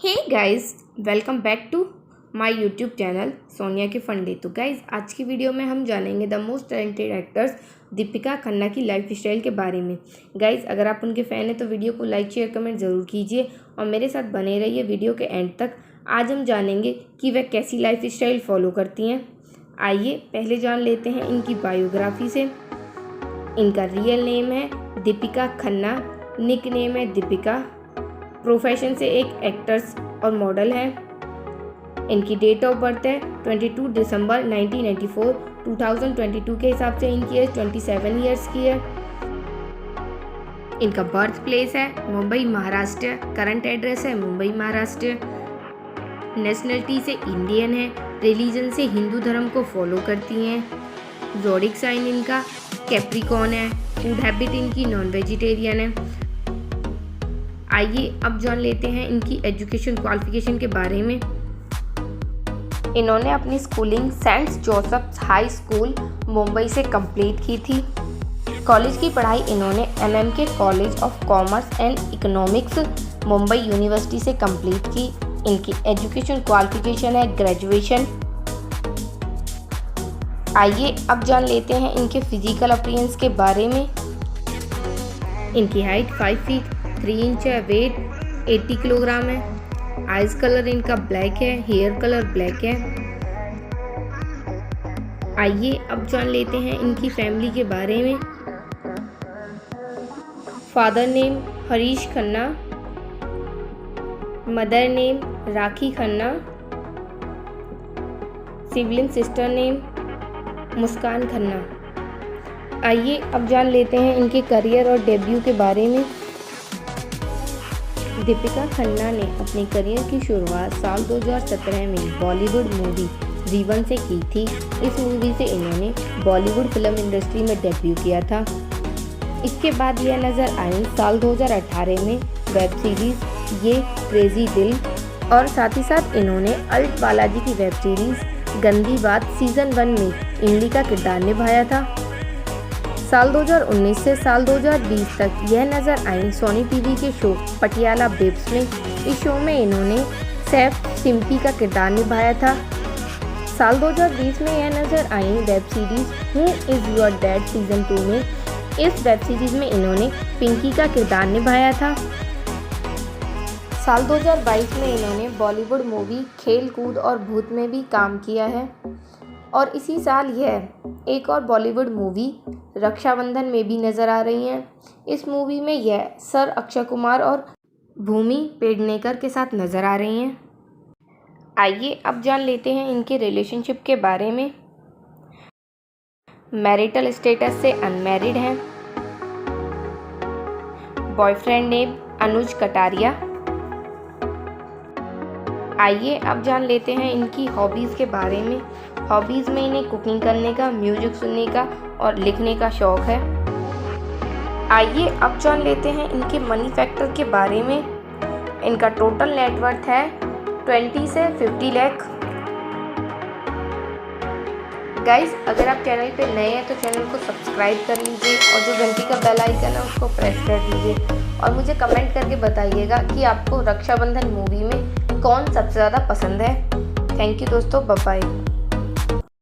Hey guys, welcome back to my YouTube channel Sonia के फंडे। तो गाइस, आज की वीडियो में हम जानेंगे the most talented actors Deepika Khanna की लाइफ स्टाइल के बारे में। गाइस, अगर आप उनके फ़ैन हैं तो वीडियो को लाइक शेयर कमेंट ज़रूर कीजिए और मेरे साथ बने रहिए वीडियो के एंड तक। आज हम जानेंगे कि वह कैसी लाइफ स्टाइल फॉलो करती हैं। आइए पहले जान लेते हैं इनकी बायोग्राफी से। इनका रियल नेम है दीपिका खन्ना, निक नेम है दीपिका, प्रोफेशन से एक एक्ट्रेस और मॉडल है। इनकी डेट ऑफ बर्थ है 22 दिसंबर 1994। 2022 के हिसाब से इनकी एज 27 ईयर्स की है। इनका बर्थ प्लेस है मुंबई महाराष्ट्र, करंट एड्रेस है मुंबई महाराष्ट्र। नेशनलिटी से इंडियन है, रिलीजन से हिंदू धर्म को फॉलो करती हैं। ज़ोडिक साइन इनका कैप्रिकॉन है। फूड हैबिट इनकी नॉन वेजिटेरियन है। आइए अब जान लेते हैं इनकी एजुकेशन क्वालिफिकेशन के बारे में। इन्होंने अपनी schooling saint Joseph's high school Mumbai से कंप्लीट की थी। कॉलेज की पढ़ाई इन्होंने MMK college of commerce and economics Mumbai university से कंप्लीट की। इनकी एजुकेशन क्वालिफिकेशन है ग्रेजुएशन। आइए अब जान लेते हैं इनके फिजिकल अपीयरेंस के बारे में। इनकी हाइट 5 फीट 3 इंच है, वेट 80 किलोग्राम है। आइज कलर इनका ब्लैक है, हेयर कलर ब्लैक है। आइए अब जान लेते हैं इनकी फैमिली के बारे में। Father name Harish Khanna, mother name Rakhi Khanna, sibling sister name Muskan Khanna. आइए अब जान लेते हैं इनके करियर और डेब्यू के बारे में। दीपिका खन्ना ने अपने करियर की शुरुआत साल 2017 में बॉलीवुड मूवी जीवन से की थी। इस मूवी से इन्होंने बॉलीवुड फिल्म इंडस्ट्री में डेब्यू किया था। इसके बाद यह नज़र आई साल 2018 में वेब सीरीज़ ये क्रेजी दिल, और साथ ही साथ इन्होंने अल्ट बालाजी की वेब सीरीज़ गंदी बात सीज़न 1 में इमली का किरदार निभाया था। साल 2019 से साल 2020 तक यह नज़र आई सोनी टीवी के शो पटियाला बेब्स में। इस शो में इन्होंने सैफ सिम्पी का किरदार निभाया था। साल 2020 में यह नज़र आई web series who is your dad season 2 में। इस वेब सीरीज़ में इन्होंने पिंकी का किरदार निभाया था। साल 2022 में इन्होंने बॉलीवुड मूवी खेल कूद और भूत में भी काम किया है, और इसी साल यह एक और बॉलीवुड मूवी रक्षाबंधन में भी नज़र आ रही हैं। इस मूवी में यह सर अक्षय कुमार और भूमि पेडनेकर के साथ नज़र आ रही हैं। आइए अब जान लेते हैं इनके रिलेशनशिप के बारे में। मैरिटल स्टेटस से अनमैरिड हैं। बॉयफ्रेंड नेम अनुज कटारिया। आइए अब जान लेते हैं इनकी हॉबीज़ के बारे में। हॉबीज़ में इन्हें कुकिंग करने का, म्यूजिक सुनने का और लिखने का शौक़ है। आइए अब जान लेते हैं इनके मनी फैक्टर के बारे में। इनका टोटल नेटवर्थ है 20 से 50 लाख। गाइस, अगर आप चैनल पे नए हैं तो चैनल को सब्सक्राइब कर लीजिए और जो घंटी का बेल आइकन है उसको प्रेस कर दीजिए, और मुझे कमेंट करके बताइएगा कि आपको रक्षाबंधन मूवी में कौन सबसे ज़्यादा पसंद है। थैंक यू दोस्तों, बाय बाय।